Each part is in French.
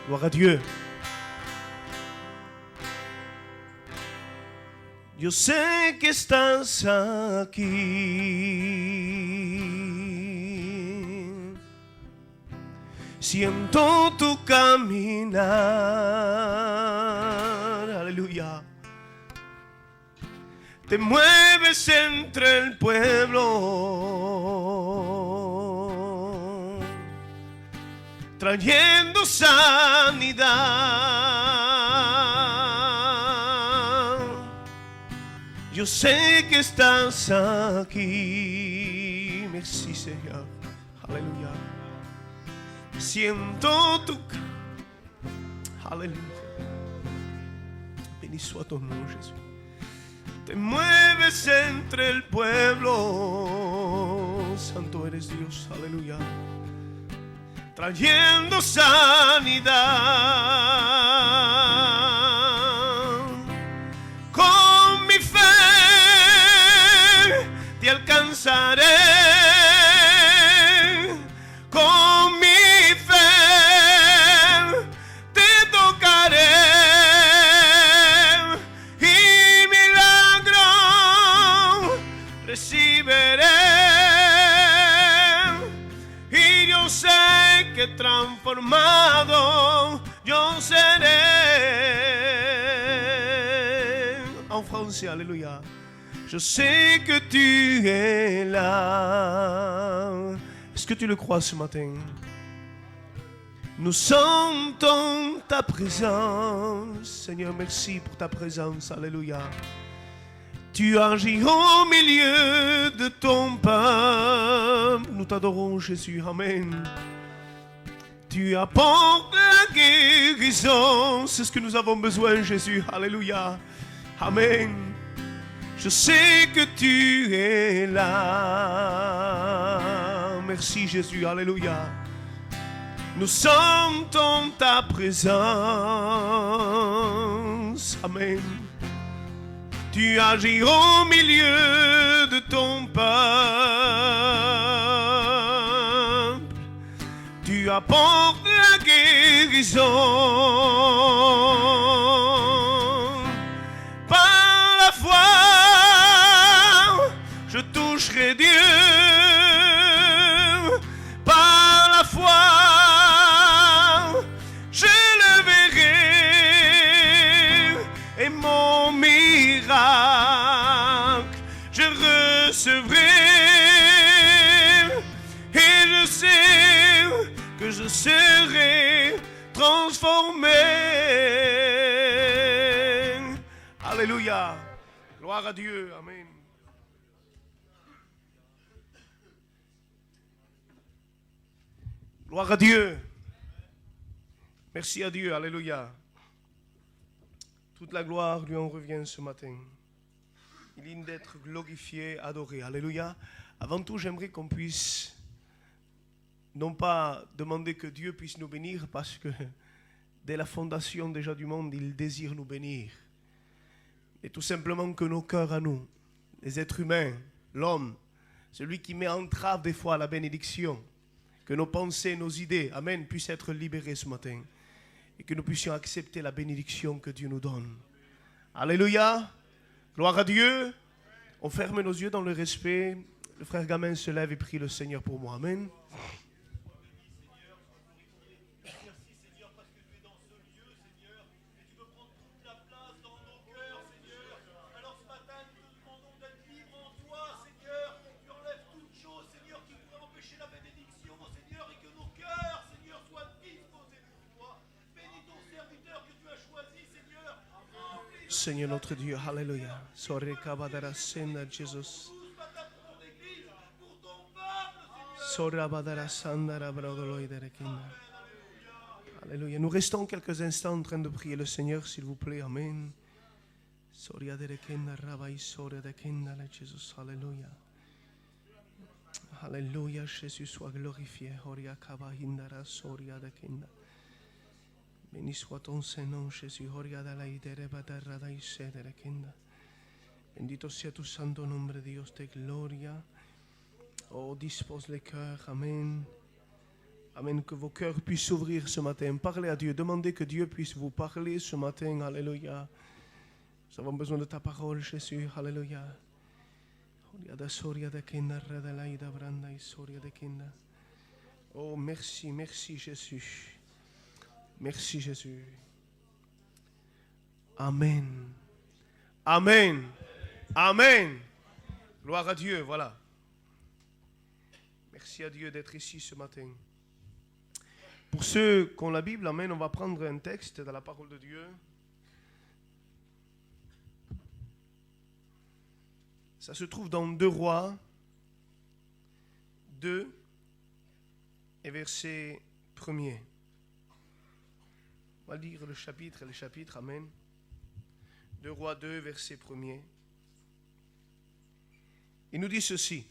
Gloire à Dieu. Yo sé que estás aquí. Siento tu caminar. Aleluya. Te mueves entre el pueblo, trayendo sanidad. Yo sé que estás aquí. Merci Seigneur. Alléluia. Siento tu... Alléluia. Béni soit ton nom, Jésus. Te mueves entre el pueblo. Santo eres Dios. Aleluya. Trayendo sanidad. Con mi fe te alcanzaré. Con mi fe te tocaré. Y milagro recibiré. Y yo sé que transformado yo seré. En français, alléluia. Je sais que tu es là. Est-ce que tu le crois ce matin? Nous sentons ta présence. Seigneur, merci pour ta présence. Alléluia. Tu agis au milieu de ton peuple. Nous t'adorons, Jésus. Amen. Tu apportes la guérison. C'est ce que nous avons besoin, Jésus. Alléluia. Amen. Je sais que tu es là. Merci, Jésus. Alléluia. Nous sentons ta présence. Amen. Tu agis au milieu de ton peuple. Tu apportes la guérison. Par la foi, je toucherai Dieu. Par la foi, je le verrai. Et mon miracle, je recevrai. Et je sais que je serai transformé. Alléluia. Gloire à Dieu. Amen. Gloire à Dieu. Merci à Dieu. Alléluia. Toute la gloire lui en revient ce matin. Il est digne d'être glorifié, adoré. Alléluia. Avant tout, j'aimerais qu'on puisse non pas demander que Dieu puisse nous bénir, parce que dès la fondation déjà du monde, il désire nous bénir. Et tout simplement que nos cœurs à nous, les êtres humains, l'homme, celui qui met entrave des fois à la bénédiction, que nos pensées, nos idées, amen, puissent être libérées ce matin. Et que nous puissions accepter la bénédiction que Dieu nous donne. Alléluia. Gloire à Dieu. On ferme nos yeux dans le respect. Le frère Gamin se lève et prie le Seigneur pour moi. Amen. Seigneur notre Dieu, alléluia. Sore kabadara senda Jésus. Sore abadara sandara brodoloidere kinda. Alléluia. Nous restons quelques instants en train de prier le Seigneur, s'il vous plaît. Amen. Soria de kinda rabai soria de kinda la Jésus. Alléluia. Alléluia. Jésus soit glorifié. Horia kabahindara soria de kinda. Béni soit ton Saint-Nom, Jésus. Bendito sea tu santo nombre, Dios de gloria. Oh, dispose les cœurs. Amen. Amen, que vos cœurs puissent s'ouvrir ce matin. Parlez à Dieu, demandez que Dieu puisse vous parler ce matin. Alléluia. Nous avons besoin de ta parole, Jésus. Alléluia. Oh, merci, merci Jésus. Merci Jésus. Amen. Amen. Amen. Gloire à Dieu, voilà. Merci à Dieu d'être ici ce matin. Pour ceux qui ont la Bible, amen, on va prendre un texte dans la parole de Dieu. Ça se trouve dans 2 Rois 2 et verset 1er. On va lire le chapitre et les chapitres, amen. 2 Rois 2, verset 1er. Il nous dit ceci.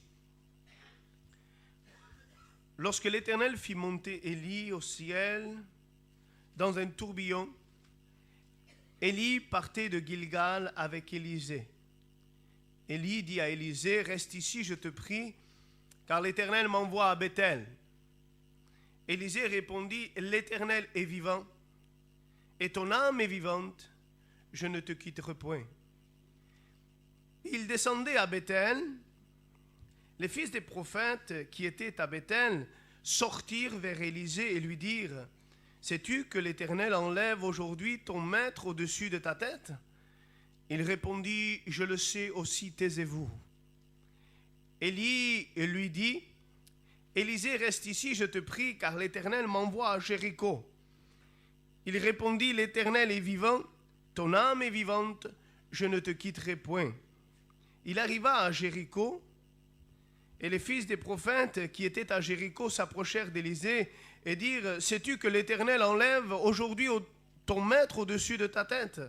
Lorsque l'Éternel fit monter Élie au ciel dans un tourbillon, Élie partait de Gilgal avec Élisée. Élie dit à Élisée, reste ici, je te prie, car l'Éternel m'envoie à Bethel. Élisée répondit, l'Éternel est vivant, et ton âme est vivante, je ne te quitterai point. Il descendait à Bethel. Les fils des prophètes qui étaient à Bethel sortirent vers Élisée et lui dirent, sais-tu que l'Éternel enlève aujourd'hui ton maître au-dessus de ta tête? Il répondit, je le sais aussi, taisez-vous. Élie lui dit, Élisée, reste ici, je te prie, car l'Éternel m'envoie à Jéricho. Il répondit, l'Éternel est vivant, ton âme est vivante, je ne te quitterai point. Il arriva à Jéricho, et les fils des prophètes qui étaient à Jéricho s'approchèrent d'Élisée et dirent, sais-tu que l'Éternel enlève aujourd'hui ton maître au-dessus de ta tête?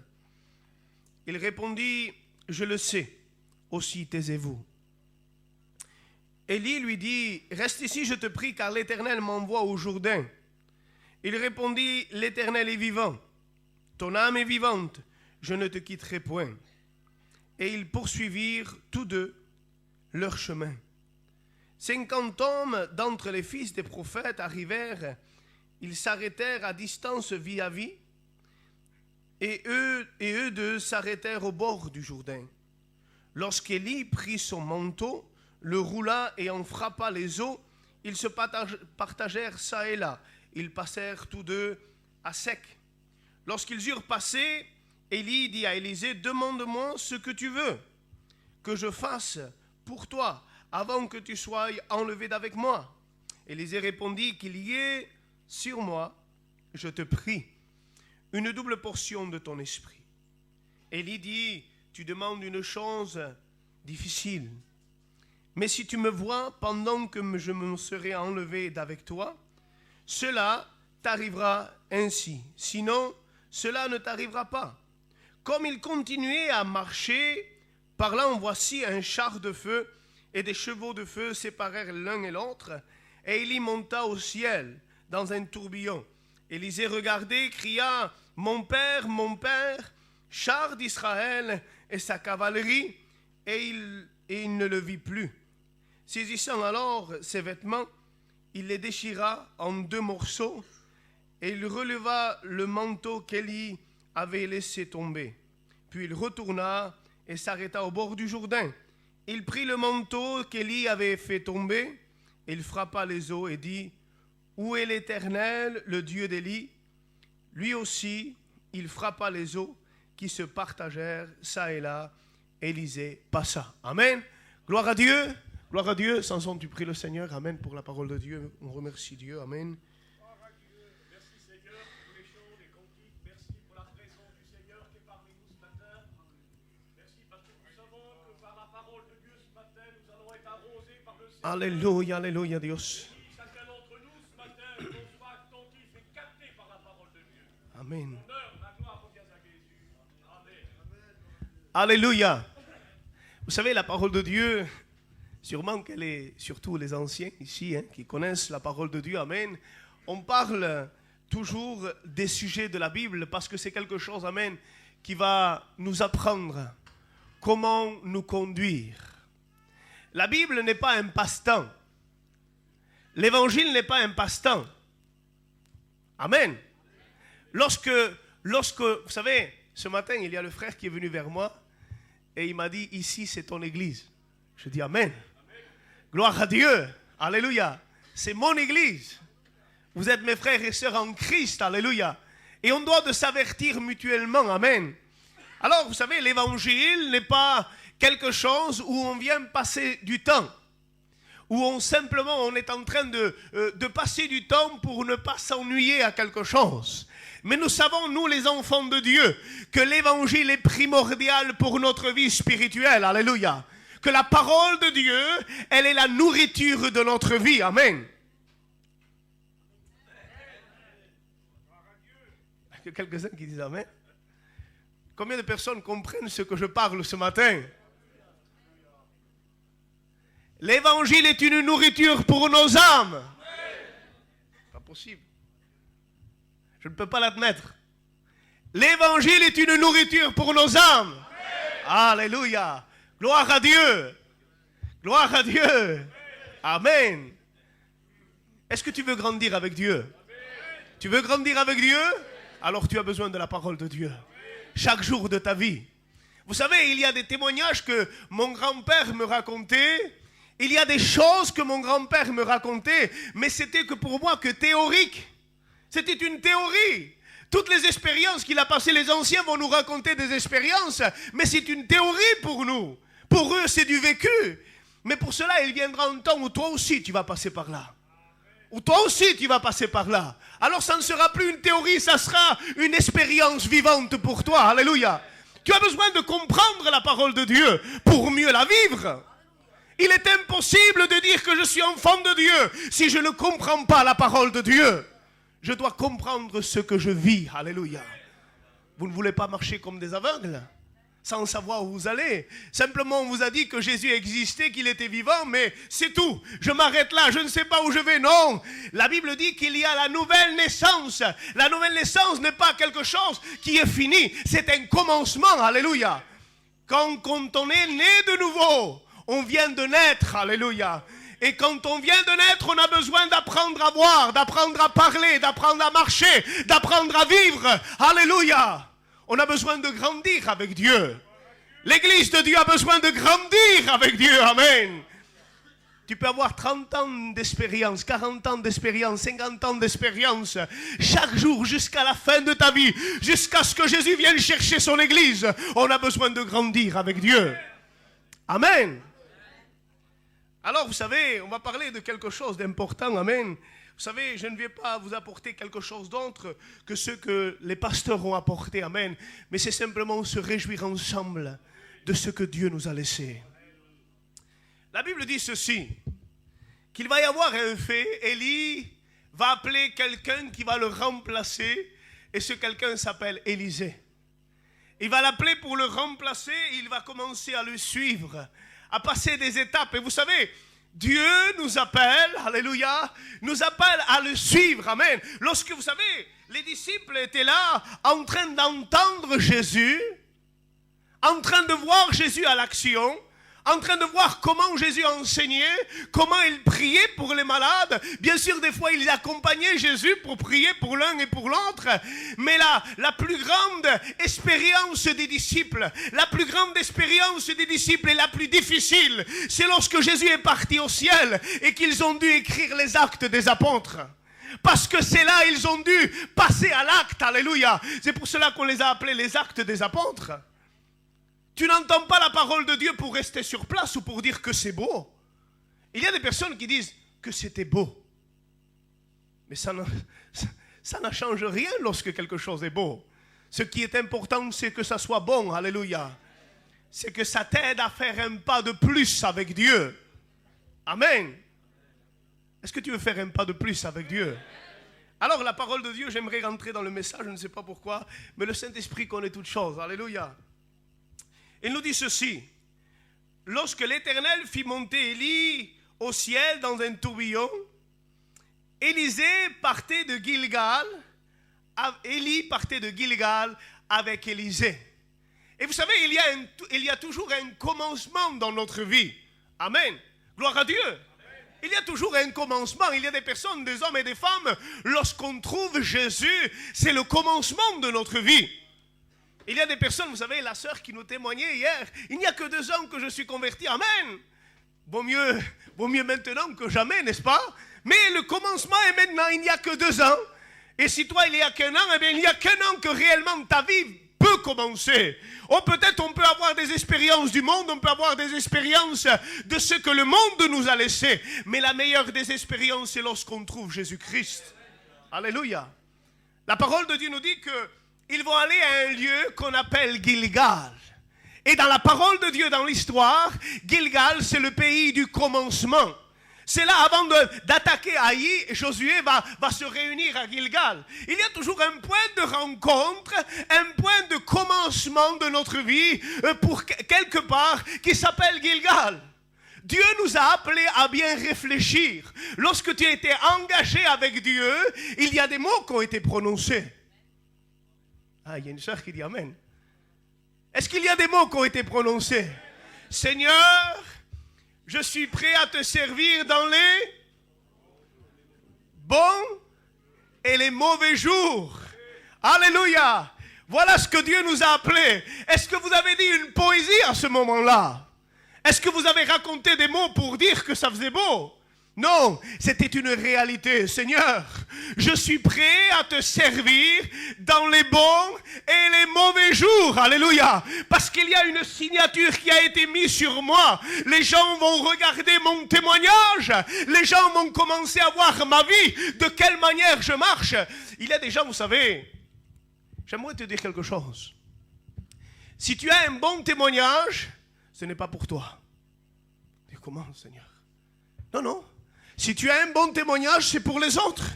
Il répondit, je le sais, aussi taisez-vous. Élie lui dit, reste ici, je te prie, car l'Éternel m'envoie au Jourdain. Il répondit, l'Éternel est vivant, ton âme est vivante, je ne te quitterai point. Et ils poursuivirent tous deux leur chemin. 50 hommes d'entre les fils des prophètes arrivèrent, ils s'arrêtèrent à distance vis-à-vis, et eux deux s'arrêtèrent au bord du Jourdain. Lorsqu'Élie prit son manteau, le roula et en frappa les eaux, ils se partagèrent çà et là. Ils passèrent tous deux à sec. Lorsqu'ils eurent passé, Élie dit à Élisée, demande-moi ce que tu veux que je fasse pour toi avant que tu sois enlevé d'avec moi. Élisée répondit, qu'il y ait sur moi, je te prie, une double portion de ton esprit. Élie dit, tu demandes une chose difficile. Mais si tu me vois pendant que je me serai enlevé d'avec toi, cela t'arrivera ainsi. Sinon, cela ne t'arrivera pas. Comme il continuait à marcher, parlant, voici un char de feu et des chevaux de feu séparèrent l'un et l'autre, et Élie monta au ciel dans un tourbillon. Élisée regardait, cria, mon père, char d'Israël et sa cavalerie, et il ne le vit plus. Saisissant alors ses vêtements, il les déchira en 2 morceaux, et il releva le manteau qu'Élie avait laissé tomber. Puis il retourna et s'arrêta au bord du Jourdain. Il prit le manteau qu'Élie avait fait tomber, il frappa les eaux et dit, où est l'Éternel, le Dieu d'Élie? Lui aussi, il frappa les eaux qui se partagèrent çà et là. Élisée passa. Amen. Gloire à Dieu. Gloire à Dieu. Samson, tu pries le Seigneur. Amen pour la parole de Dieu. On remercie Dieu. Amen. Gloire à Dieu. Merci Seigneur pour tous les chants, les cantiques. Merci pour la présence du Seigneur qui est parmi nous ce matin. Merci parce que nous savons que par la parole de Dieu ce matin, nous allons être arrosés par le Seigneur. Alléluia, alléluia, Dios. Chacun d'entre nous ce matin, qu'on soit attentif et capté par la parole de Dieu. Amen. L'honneur, la gloire revient à Jésus. Amen. Alléluia. Vous savez, la parole de Dieu, sûrement qu'elle est, surtout les anciens ici, qui connaissent la parole de Dieu, amen. On parle toujours des sujets de la Bible parce que c'est quelque chose, amen, qui va nous apprendre comment nous conduire. La Bible n'est pas un passe-temps. L'évangile n'est pas un passe-temps. Amen. Lorsque, vous savez, ce matin, il y a le frère qui est venu vers moi et il m'a dit, ici c'est ton église. Je dis Amen. Gloire à Dieu. Alléluia. C'est mon église. Vous êtes mes frères et sœurs en Christ. Alléluia. Et on doit de s'avertir mutuellement. Amen. Alors, vous savez, l'évangile n'est pas quelque chose où on vient passer du temps. Où on est en train de passer du temps pour ne pas s'ennuyer à quelque chose. Mais nous savons, nous les enfants de Dieu, que l'évangile est primordial pour notre vie spirituelle. Alléluia. Que la parole de Dieu, elle est la nourriture de notre vie. Amen. Il y a quelques-uns qui disent Amen. Combien de personnes comprennent ce que je parle ce matin? L'évangile est une nourriture pour nos âmes. Pas possible. Je ne peux pas l'admettre. L'évangile est une nourriture pour nos âmes. Alléluia. Gloire à Dieu. Gloire à Dieu. Amen. Est-ce que tu veux grandir avec Dieu? Tu veux grandir avec Dieu? Alors tu as besoin de la parole de Dieu. Chaque jour de ta vie. Vous savez, il y a des témoignages que mon grand-père me racontait. Il y a des choses que mon grand-père me racontait, mais c'était que pour moi que théorique. C'était une théorie. Toutes les expériences qu'il a passées, les anciens vont nous raconter des expériences, mais c'est une théorie pour nous. Pour eux, c'est du vécu. Mais pour cela, il viendra un temps où toi aussi, tu vas passer par là. Où toi aussi, tu vas passer par là. Alors, ça ne sera plus une théorie, ça sera une expérience vivante pour toi. Alléluia. Tu as besoin de comprendre la parole de Dieu pour mieux la vivre. Il est impossible de dire que je suis enfant de Dieu si je ne comprends pas la parole de Dieu. Je dois comprendre ce que je vis. Alléluia. Vous ne voulez pas marcher comme des aveugles, sans savoir où vous allez. Simplement, on vous a dit que Jésus existait, qu'il était vivant, mais c'est tout. Je m'arrête là, je ne sais pas où je vais. Non, la Bible dit qu'il y a la nouvelle naissance. La nouvelle naissance n'est pas quelque chose qui est fini. C'est un commencement. Alléluia. Quand on est né de nouveau, on vient de naître. Alléluia. Et quand on vient de naître, on a besoin d'apprendre à voir, d'apprendre à parler, d'apprendre à marcher, d'apprendre à vivre. Alléluia. On a besoin de grandir avec Dieu. L'église de Dieu a besoin de grandir avec Dieu. Amen. Tu peux avoir 30 ans d'expérience, 40 ans d'expérience, 50 ans d'expérience. Chaque jour jusqu'à la fin de ta vie, jusqu'à ce que Jésus vienne chercher son église, on a besoin de grandir avec Dieu. Amen. Alors, vous savez, on va parler de quelque chose d'important. Amen. Vous savez, je ne vais pas vous apporter quelque chose d'autre que ce que les pasteurs ont apporté. Amen. Mais c'est simplement se réjouir ensemble de ce que Dieu nous a laissé. La Bible dit ceci, qu'il va y avoir un fait. Élie va appeler quelqu'un qui va le remplacer. Et ce quelqu'un s'appelle Élisée. Il va l'appeler pour le remplacer. Il va commencer à le suivre, à passer des étapes. Et vous savez, Dieu nous appelle, alléluia, nous appelle à le suivre, amen. Lorsque, vous savez, les disciples étaient là, en train d'entendre Jésus, en train de voir Jésus à l'action, en train de voir comment Jésus enseignait, comment il priait pour les malades. Bien sûr, des fois, il accompagnait Jésus pour prier pour l'un et pour l'autre. Mais la plus grande expérience des disciples, la plus grande expérience des disciples et la plus difficile, c'est lorsque Jésus est parti au ciel et qu'ils ont dû écrire les actes des apôtres. Parce que c'est là ils ont dû passer à l'acte, alléluia. C'est pour cela qu'on les a appelés les actes des apôtres. Tu n'entends pas la parole de Dieu pour rester sur place ou pour dire que c'est beau. Il y a des personnes qui disent que c'était beau. Mais ça ne change rien lorsque quelque chose est beau. Ce qui est important, c'est que ça soit bon. Alléluia. C'est que ça t'aide à faire un pas de plus avec Dieu. Amen. Est-ce que tu veux faire un pas de plus avec Dieu? Alors la parole de Dieu, j'aimerais rentrer dans le message, je ne sais pas pourquoi, mais le Saint-Esprit connaît toutes choses. Alléluia. Il nous dit ceci, lorsque l'Éternel fit monter Élie au ciel dans un tourbillon, Élisée partait de Gilgal, Élie partait de Gilgal avec Élisée. Et vous savez, il y a toujours un commencement dans notre vie. Amen. Gloire à Dieu. Il y a toujours un commencement. Il y a des personnes, des hommes et des femmes, lorsqu'on trouve Jésus, c'est le commencement de notre vie. Il y a des personnes, vous savez, la sœur qui nous témoignait hier, il n'y a que 2 ans que je suis converti, amen. Vaut mieux maintenant que jamais, n'est-ce pas? Mais le commencement est maintenant, il n'y a que 2 ans. Et si toi, il n'y a qu'un an, eh bien, il n'y a qu'un an que réellement ta vie peut commencer. Ou peut-être on peut avoir des expériences du monde, on peut avoir des expériences de ce que le monde nous a laissé. Mais la meilleure des expériences, c'est lorsqu'on trouve Jésus-Christ. Alléluia. La parole de Dieu nous dit qu'ils vont aller à un lieu qu'on appelle Gilgal. Et dans la parole de Dieu, dans l'histoire, Gilgal, c'est le pays du commencement. C'est là, avant d'attaquer Haï, Josué va se réunir à Gilgal. Il y a toujours un point de rencontre, un point de commencement de notre vie, pour quelque part, qui s'appelle Gilgal. Dieu nous a appelés à bien réfléchir. Lorsque tu as été engagé avec Dieu, il y a des mots qui ont été prononcés. Ah, il y a une sœur qui dit Amen. Est-ce qu'il y a des mots qui ont été prononcés? Seigneur, je suis prêt à te servir dans les bons et les mauvais jours. Alléluia. Voilà ce que Dieu nous a appelés. Est-ce que vous avez dit une poésie à ce moment-là? Est-ce que vous avez raconté des mots pour dire que ça faisait beau? Non, c'était une réalité. Seigneur, je suis prêt à te servir dans les bons et les mauvais jours. Alléluia. Parce qu'il y a une signature qui a été mise sur moi. Les gens vont regarder mon témoignage. Les gens vont commencer à voir ma vie. De quelle manière je marche. Il y a des gens, vous savez, j'aimerais te dire quelque chose. Si tu as un bon témoignage, ce n'est pas pour toi. Mais comment, Seigneur? Non, non. Si tu as un bon témoignage, c'est pour les autres.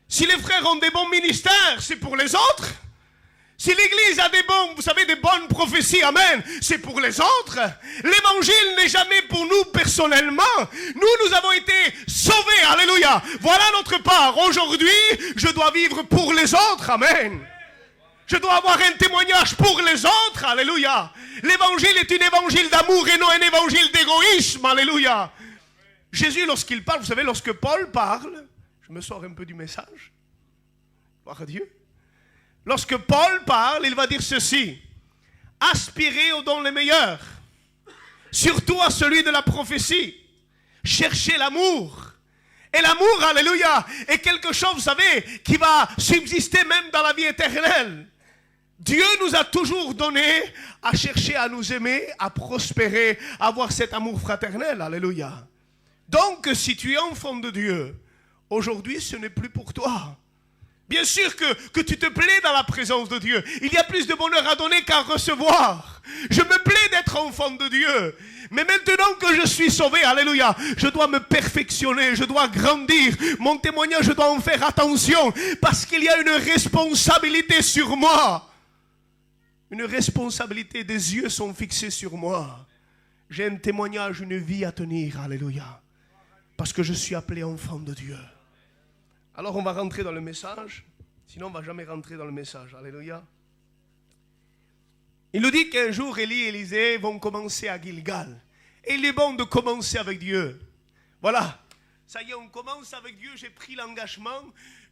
Si les frères ont des bons ministères, c'est pour les autres. Si l'église a des bonnes prophéties, amen, c'est pour les autres. L'évangile n'est jamais pour nous personnellement. Nous avons été sauvés, alléluia. Voilà notre part. Aujourd'hui, je dois vivre pour les autres, amen. Je dois avoir un témoignage pour les autres, alléluia. L'évangile est un évangile d'amour et non un évangile d'égoïsme, alléluia. Jésus, lorsqu'il parle, vous savez, lorsque Paul parle, je me sors un peu du message, gloire à Dieu. Lorsque Paul parle, il va dire ceci: aspirez aux dons les meilleurs, surtout à celui de la prophétie. Cherchez l'amour. Et l'amour, alléluia, est quelque chose, vous savez, qui va subsister même dans la vie éternelle. Dieu nous a toujours donné à chercher à nous aimer, à prospérer, à avoir cet amour fraternel, alléluia. Donc, si tu es enfant de Dieu, aujourd'hui, ce n'est plus pour toi. Bien sûr que tu te plais dans la présence de Dieu. Il y a plus de bonheur à donner qu'à recevoir. Je me plais d'être enfant de Dieu. Mais maintenant que je suis sauvé, alléluia, je dois me perfectionner, je dois grandir. Mon témoignage, je dois en faire attention. Parce qu'il y a une responsabilité sur moi. Une responsabilité, des yeux sont fixés sur moi. J'ai un témoignage, une vie à tenir, alléluia. Parce que je suis appelé enfant de Dieu. Alors on va rentrer dans le message. Sinon on ne va jamais rentrer dans le message. Alléluia. Il nous dit qu'un jour Élie et Élisée vont commencer à Gilgal. Et il est bon de commencer avec Dieu. Voilà. Ça y est, on commence avec Dieu. J'ai pris l'engagement.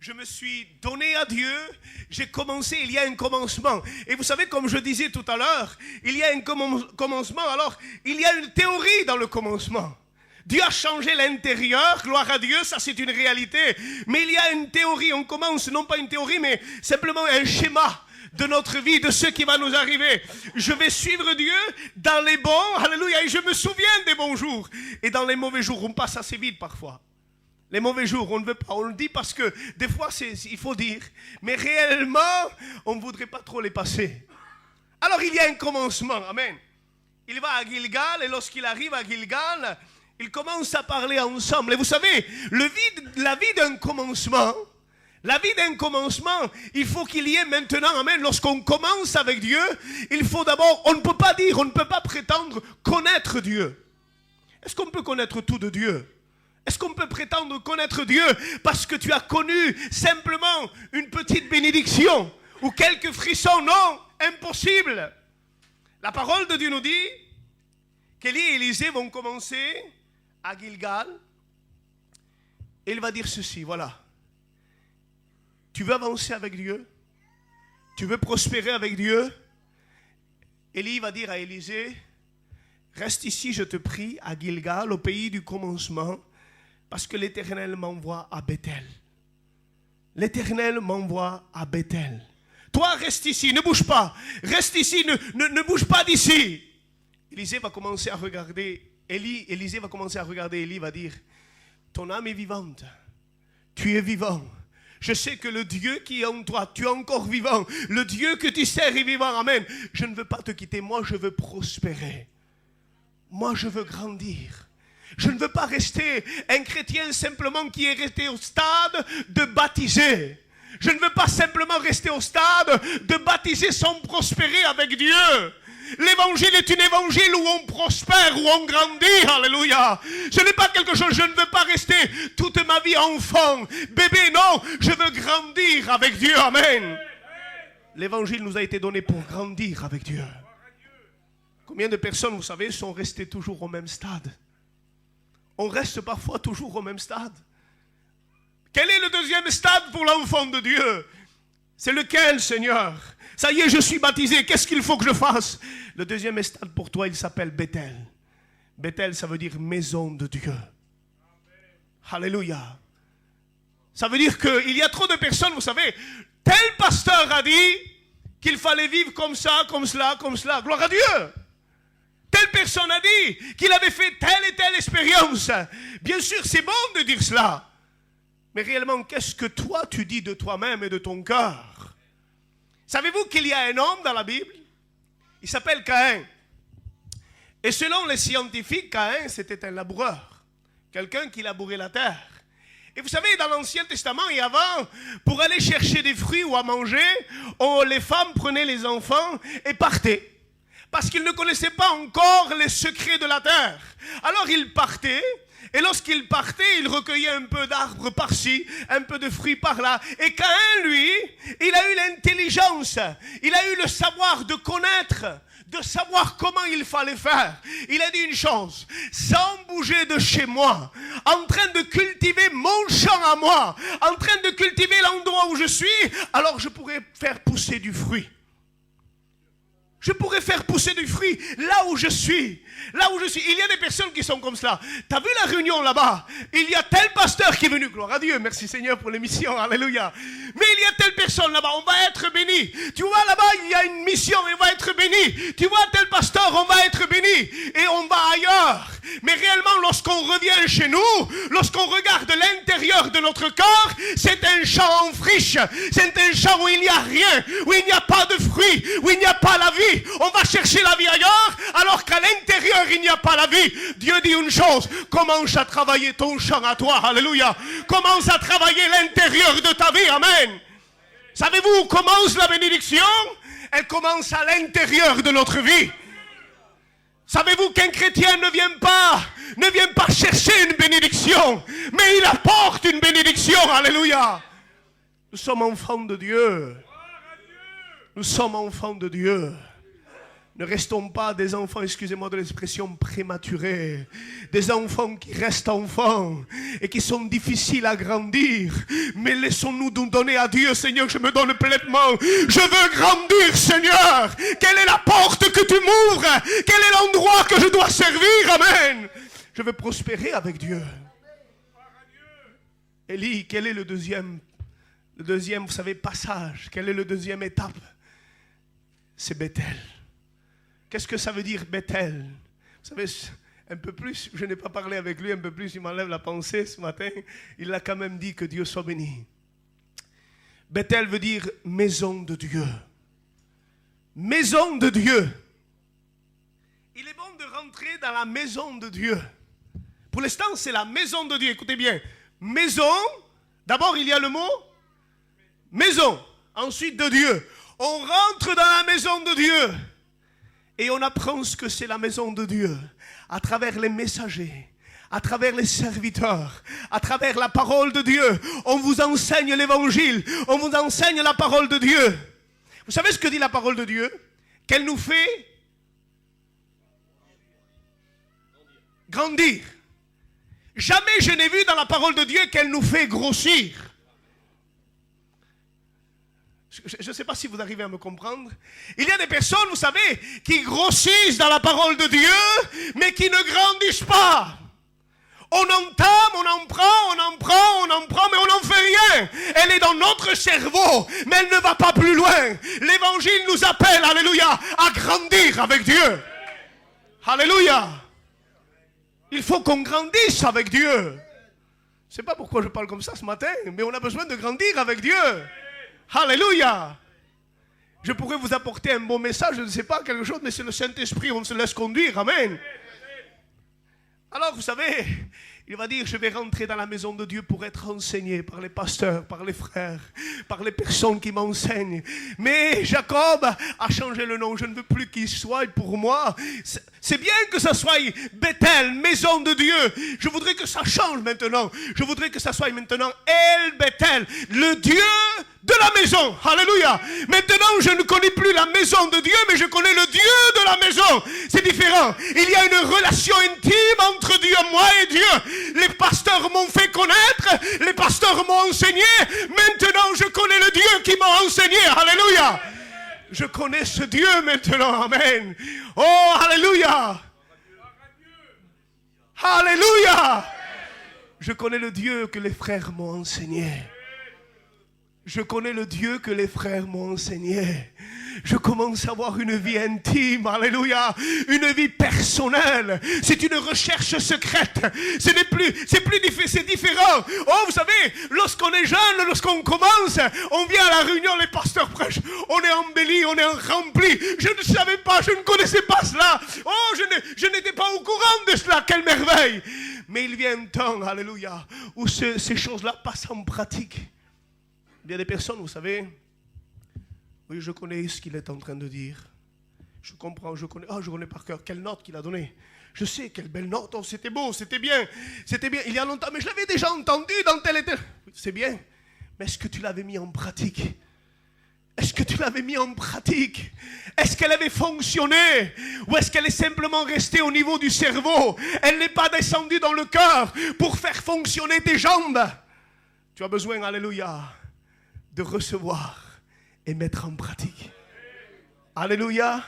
Je me suis donné à Dieu. J'ai commencé. Il y a un commencement. Et vous savez, comme je disais tout à l'heure, il y a un commencement. Alors, il y a une théorie dans le commencement. Dieu a changé l'intérieur, gloire à Dieu, ça c'est une réalité. Mais il y a une théorie, on commence, non pas une théorie, mais simplement un schéma de notre vie, de ce qui va nous arriver. Je vais suivre Dieu dans les bons, alléluia, et je me souviens des bons jours. Et dans les mauvais jours, on passe assez vite parfois. Les mauvais jours, on ne veut pas, on le dit parce que des fois, il faut dire. Mais réellement, on ne voudrait pas trop les passer. Alors il y a un commencement, amen. Il va à Gilgal, et lorsqu'il arrive à Gilgal, ils commencent à parler ensemble. Et vous savez, la vie d'un commencement, il faut qu'il y ait maintenant, amen, lorsqu'on commence avec Dieu, il faut d'abord, on ne peut pas dire, on ne peut pas prétendre connaître Dieu. Est-ce qu'on peut connaître tout de Dieu? Est-ce qu'on peut prétendre connaître Dieu parce que tu as connu simplement une petite bénédiction ou quelques frissons? Non, impossible. La parole de Dieu nous dit qu'Élie et Élisée vont commencer à Gilgal Et il va dire ceci, voilà. Tu veux avancer avec Dieu? Tu veux prospérer avec Dieu? Élie va dire à Élisée, reste ici, je te prie, à Gilgal, au pays du commencement, parce que l'Éternel m'envoie à Bethel. L'Éternel m'envoie à Bethel. Toi, reste ici, ne bouge pas. Reste ici, ne bouge pas d'ici. Élisée va commencer à regarder Élisée va commencer à regarder Élie, va dire, ton âme est vivante, tu es vivant. Je sais que le Dieu qui est en toi, tu es encore vivant. Le Dieu que tu sers est vivant, amen. Je ne veux pas te quitter, moi je veux prospérer. Moi je veux grandir. Je ne veux pas rester un chrétien simplement qui est resté au stade de baptiser. Je ne veux pas simplement rester au stade de baptiser sans prospérer avec Dieu. L'évangile est un évangile où on prospère, où on grandit, alléluia. Ce n'est pas quelque chose, je ne veux pas rester toute ma vie enfant, bébé, non, je veux grandir avec Dieu, amen. L'évangile nous a été donné pour grandir avec Dieu. Combien de personnes, vous savez, sont restées toujours au même stade? On reste parfois toujours au même stade. Quel est le deuxième stade pour l'enfant de Dieu? C'est lequel, Seigneur? Ça y est, je suis baptisé, qu'est-ce qu'il faut que je fasse? Le deuxième stade pour toi, il s'appelle Bethel. Bethel, ça veut dire maison de Dieu. Amen. Alléluia. Ça veut dire qu'il y a trop de personnes, vous savez, tel pasteur a dit qu'il fallait vivre comme ça, comme cela, comme cela. Gloire à Dieu. Telle personne a dit qu'il avait fait telle et telle expérience. Bien sûr, c'est bon de dire cela. Mais réellement, qu'est-ce que toi, tu dis de toi-même et de ton cœur? Savez-vous qu'il y a un homme dans la Bible? Il s'appelle Caïn. Et selon les scientifiques, Caïn, c'était un laboureur. Quelqu'un qui labourait la terre. Et vous savez, dans l'Ancien Testament et avant, pour aller chercher des fruits ou à manger, les femmes prenaient les enfants et partaient. Parce qu'ils ne connaissaient pas encore les secrets de la terre. Alors ils partaient. Et lorsqu'il partait, il recueillait un peu d'arbres par-ci, un peu de fruits par-là. Et Caïn, lui, il a eu l'intelligence, il a eu le savoir de connaître, de savoir comment il fallait faire. Il a dit une chose, sans bouger de chez moi, en train de cultiver mon champ à moi, en train de cultiver l'endroit où je suis, alors je pourrais faire pousser du fruit. Je pourrais faire pousser du fruit là où je suis. Là où je suis. Il y a des personnes qui sont comme cela. Tu as vu la réunion là-bas? Il y a tel pasteur qui est venu. Gloire à Dieu. Merci Seigneur pour l'émission. Alléluia. Mais il y a telle personne là-bas. On va être béni. Tu vois là-bas, il y a une mission. On va être béni. Tu vois tel pasteur, on va être béni. Et on va ailleurs. Mais réellement, lorsqu'on revient chez nous, lorsqu'on regarde l'intérieur de notre corps, c'est un champ en friche. C'est un champ où il n'y a rien. Où il n'y a pas de fruits. Où il n'y a pas la vie. On va chercher la vie ailleurs, alors qu'à l'intérieur, il n'y a pas la vie. Dieu dit une chose, commence à travailler ton champ à toi, alléluia. Commence à travailler l'intérieur de ta vie, amen. Savez-vous où commence la bénédiction? Elle commence à l'intérieur de notre vie. Savez-vous qu'un chrétien ne vient pas chercher une bénédiction, mais il apporte une bénédiction, alléluia. Nous sommes enfants de Dieu. Nous sommes enfants de Dieu. Ne restons pas des enfants, excusez-moi de l'expression, prématurés. Des enfants qui restent enfants et qui sont difficiles à grandir. Mais laissons-nous nous donner à Dieu, Seigneur, je me donne pleinement. Je veux grandir, Seigneur. Quelle est la porte que tu m'ouvres? Quel est l'endroit que je dois servir? Amen. Je veux prospérer avec Dieu. Élie, quel est le deuxième, vous savez, passage? Quelle est la deuxième étape? C'est Bethel. Qu'est-ce que ça veut dire Bethel? Vous savez, un peu plus, je n'ai pas parlé avec lui, un peu plus, il m'enlève la pensée ce matin. Il a quand même dit que Dieu soit béni. Bethel veut dire maison de Dieu. Maison de Dieu. Il est bon de rentrer dans la maison de Dieu. Pour l'instant, c'est la maison de Dieu. Écoutez bien. Maison, d'abord il y a le mot maison. Ensuite de Dieu. On rentre dans la maison de Dieu. Et on apprend ce que c'est la maison de Dieu à travers les messagers, à travers les serviteurs, à travers la parole de Dieu. On vous enseigne l'évangile, on vous enseigne la parole de Dieu. Vous savez ce que dit la parole de Dieu? Qu'elle nous fait grandir. Jamais je n'ai vu dans la parole de Dieu qu'elle nous fait grossir. Je ne sais pas si vous arrivez à me comprendre. Il y a des personnes, vous savez, qui grossissent dans la parole de Dieu, mais qui ne grandissent pas. On entame, on en prend, mais on n'en fait rien. Elle est dans notre cerveau, mais elle ne va pas plus loin. L'évangile nous appelle, alléluia, à grandir avec Dieu. Alléluia. Il faut qu'on grandisse avec Dieu. Je ne sais pas pourquoi je parle comme ça ce matin, mais on a besoin de grandir avec Dieu. Alléluia. Je pourrais vous apporter un bon message, je ne sais pas, quelque chose, mais c'est le Saint-Esprit, on se laisse conduire. Amen. Alors, vous savez, il va dire, je vais rentrer dans la maison de Dieu pour être enseigné par les pasteurs, par les frères, par les personnes qui m'enseignent. Mais Jacob a changé le nom. Je ne veux plus qu'il soit pour moi. C'est bien que ça soit Bethel, maison de Dieu. Je voudrais que ça change maintenant. Je voudrais que ça soit maintenant El Bethel, le Dieu de la maison. Alléluia. Maintenant, je ne connais plus la maison de Dieu, mais je connais le Dieu de la maison. C'est différent. Il y a une relation intime entre Dieu, moi et Dieu. Les pasteurs m'ont fait connaître, les pasteurs m'ont enseigné. Maintenant, je connais le Dieu qui m'a enseigné. Alléluia. Je connais ce Dieu maintenant. Amen. Oh, alléluia. Alléluia. Je connais le Dieu que les frères m'ont enseigné. Je connais le Dieu que les frères m'ont enseigné. Je commence à avoir une vie intime, alléluia, une vie personnelle. C'est une recherche secrète. C'est différent. Oh, vous savez, lorsqu'on est jeune, lorsqu'on commence, on vient à la réunion, les pasteurs prêchent, on est embelli, on est rempli. Je ne savais pas, je ne connaissais pas cela. Oh, je n'étais pas au courant de cela, quelle merveille. Mais il vient un temps, alléluia, où ces choses-là passent en pratique. Il y a des personnes, vous savez, oui, je connais ce qu'il est en train de dire. Je comprends, je connais. Oh, je connais par cœur. Quelle note qu'il a donnée. Je sais, quelle belle note. Oh, c'était beau, c'était bien. C'était bien. Il y a longtemps, mais je l'avais déjà entendu dans tel et tel. C'est bien. Mais est-ce que tu l'avais mis en pratique? Est-ce que tu l'avais mis en pratique? Est-ce qu'elle avait fonctionné? Ou est-ce qu'elle est simplement restée au niveau du cerveau? Elle n'est pas descendue dans le cœur pour faire fonctionner tes jambes. Tu as besoin, alléluia, de recevoir et mettre en pratique. Alléluia.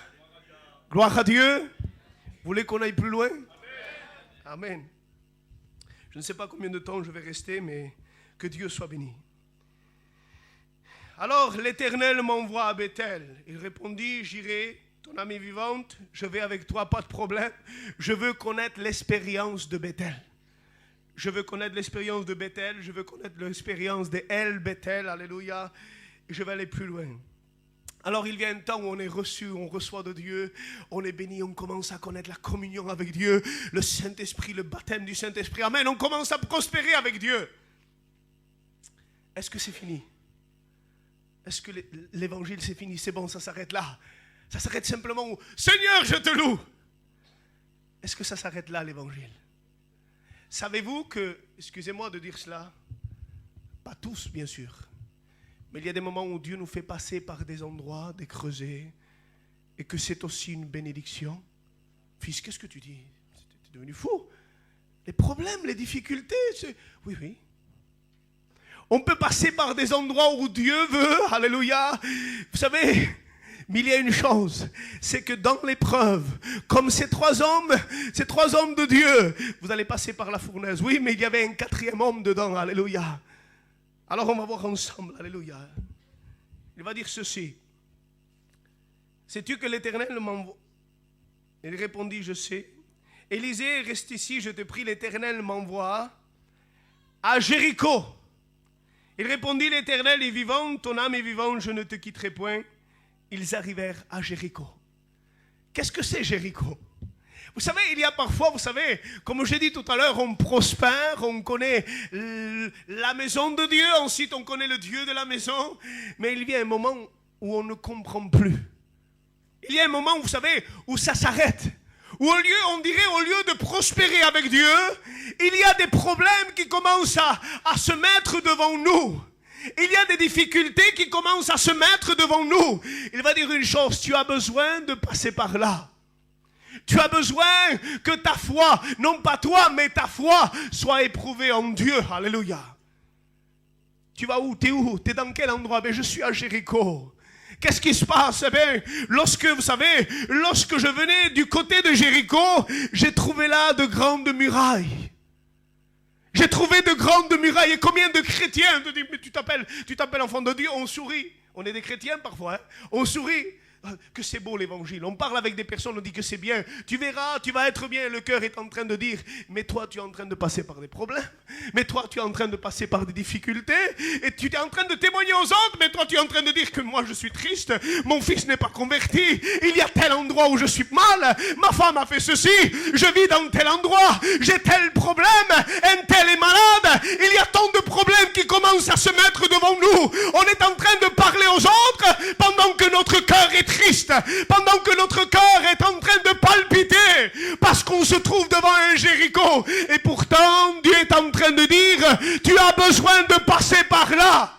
Gloire à Dieu. Vous voulez qu'on aille plus loin? Amen. Je ne sais pas combien de temps je vais rester, mais que Dieu soit béni. Alors l'Éternel m'envoie à Bethel. Il répondit, j'irai, ton amie vivante, je vais avec toi, pas de problème. Je veux connaître l'expérience de Bethel. Je veux connaître l'expérience de Bethel. Je veux connaître l'expérience de El Bethel. Alléluia. Je vais aller plus loin. Alors il vient un temps où on est reçu, on reçoit de Dieu, on est béni, on commence à connaître la communion avec Dieu, le Saint-Esprit, le baptême du Saint-Esprit. Amen, on commence à prospérer avec Dieu. Est-ce que c'est fini? Est-ce que l'évangile c'est fini? C'est bon, ça s'arrête là. Ça s'arrête simplement où Seigneur, je te loue. Est-ce que ça s'arrête là l'évangile? Savez-vous que, excusez-moi de dire cela, pas tous bien sûr, mais il y a des moments où Dieu nous fait passer par des endroits, des creusets, et que c'est aussi une bénédiction. Fils, qu'est-ce que tu dis? Tu es devenu fou. Les problèmes, les difficultés, oui, oui. On peut passer par des endroits où Dieu veut, alléluia. Vous savez, mais il y a une chose, c'est que dans l'épreuve, comme ces trois hommes de Dieu, vous allez passer par la fournaise. Oui, mais il y avait un quatrième homme dedans, alléluia. Alors on va voir ensemble, alléluia. Il va dire ceci. Sais-tu que l'Éternel m'envoie? Il répondit, je sais. Élisée, reste ici, je te prie, l'Éternel m'envoie à Jéricho. Il répondit, l'Éternel est vivant, ton âme est vivante, je ne te quitterai point. Ils arrivèrent à Jéricho. Qu'est-ce que c'est Jéricho? Vous savez, il y a parfois, vous savez, comme j'ai dit tout à l'heure, on prospère, on connaît la maison de Dieu, ensuite on connaît le Dieu de la maison, mais il y a un moment où on ne comprend plus. Il y a un moment, vous savez, où ça s'arrête. Où on dirait, au lieu de prospérer avec Dieu, il y a des problèmes qui commencent à se mettre devant nous. Il y a des difficultés qui commencent à se mettre devant nous. Il va dire une chose, tu as besoin de passer par là. Tu as besoin que ta foi, non pas toi, mais ta foi, soit éprouvée en Dieu. Alléluia. Tu vas où? T'es où? T'es dans quel endroit? Ben, je suis à Jéricho. Qu'est-ce qui se passe? Eh bien, vous savez, lorsque je venais du côté de Jéricho, j'ai trouvé là de grandes murailles. J'ai trouvé de grandes murailles. Et combien de chrétiens te disent, mais tu t'appelles enfant de Dieu, on sourit. On est des chrétiens parfois, hein? On sourit. Que c'est beau l'évangile. On parle avec des personnes, on dit que c'est bien. Tu verras, tu vas être bien. Le cœur est en train de dire, mais toi tu es en train de passer par des problèmes. Mais toi tu es en train de passer par des difficultés. Et tu es en train de témoigner aux autres, mais toi tu es en train de dire que moi je suis triste. Mon fils n'est pas converti. Il y a tel endroit où je suis mal. Ma femme a fait ceci. Je vis dans tel endroit. J'ai tel problème. Un tel est malade. Il y a tant de problèmes qui commencent à se mettre devant nous. On est en train de parler aux autres pendant que notre cœur est triste, pendant que notre cœur est en train de palpiter, parce qu'on se trouve devant un Jéricho. Et pourtant, Dieu est en train de dire, tu as besoin de passer par là.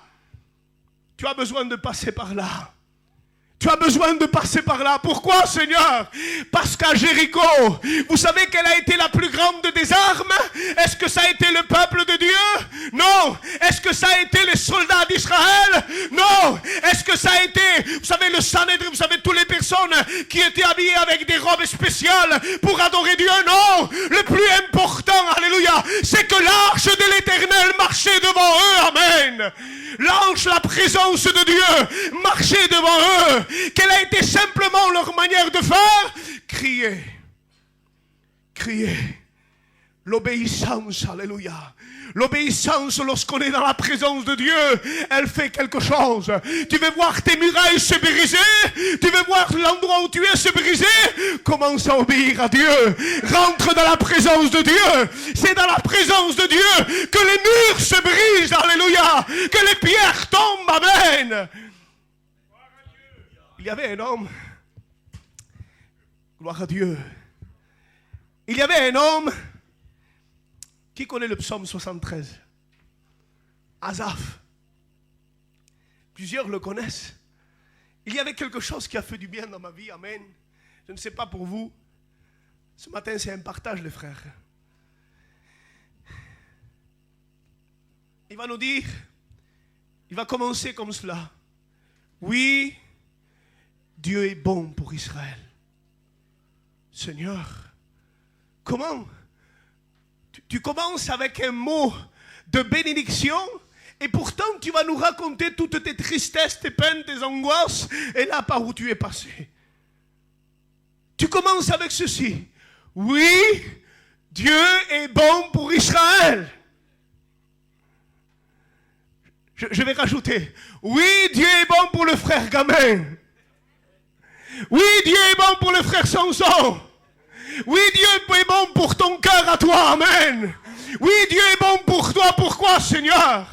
Tu as besoin de passer par là. Tu as besoin de passer par là. Pourquoi, Seigneur? Parce qu'à Jéricho, vous savez quelle a été la plus grande des armes? Est-ce que ça a été le peuple de Dieu? Non. Est-ce que ça a été les soldats d'Israël? Non. Est-ce que ça a été, vous savez, le Sanhédrin, vous savez, toutes les personnes qui étaient habillées avec des robes spéciales pour adorer Dieu? Non. Le plus important, alléluia, c'est que l'arche de l'Éternel marchait devant eux. Amen. L'ange, la présence de Dieu marchait devant eux. Quelle a été simplement leur manière de faire? Crier. Crier. L'obéissance, alléluia. L'obéissance, lorsqu'on est dans la présence de Dieu, elle fait quelque chose. Tu veux voir tes murailles se briser? Tu veux voir l'endroit où tu es se briser? Commence à obéir à Dieu. Rentre dans la présence de Dieu. C'est dans la présence de Dieu que les murs se brisent, alléluia. Que les pierres tombent, amen. Il y avait un homme, gloire à Dieu, il y avait un homme, qui connaît le psaume 73? Asaph. Plusieurs le connaissent. Il y avait quelque chose qui a fait du bien dans ma vie, amen. Je ne sais pas pour vous. Ce matin, c'est un partage, les frères. Il va nous dire, il va commencer comme cela. Oui, Dieu est bon pour Israël. Seigneur, comment? Tu commences avec un mot de bénédiction et pourtant tu vas nous raconter toutes tes tristesses, tes peines, tes angoisses et là par où tu es passé. Tu commences avec ceci. Oui, Dieu est bon pour Israël. Je vais rajouter. Oui, Dieu est bon pour le frère Gamin. Oui, Dieu est bon pour le frère Samson. Oui, Dieu est bon pour ton cœur à toi, amen. Oui, Dieu est bon pour toi, pourquoi, Seigneur?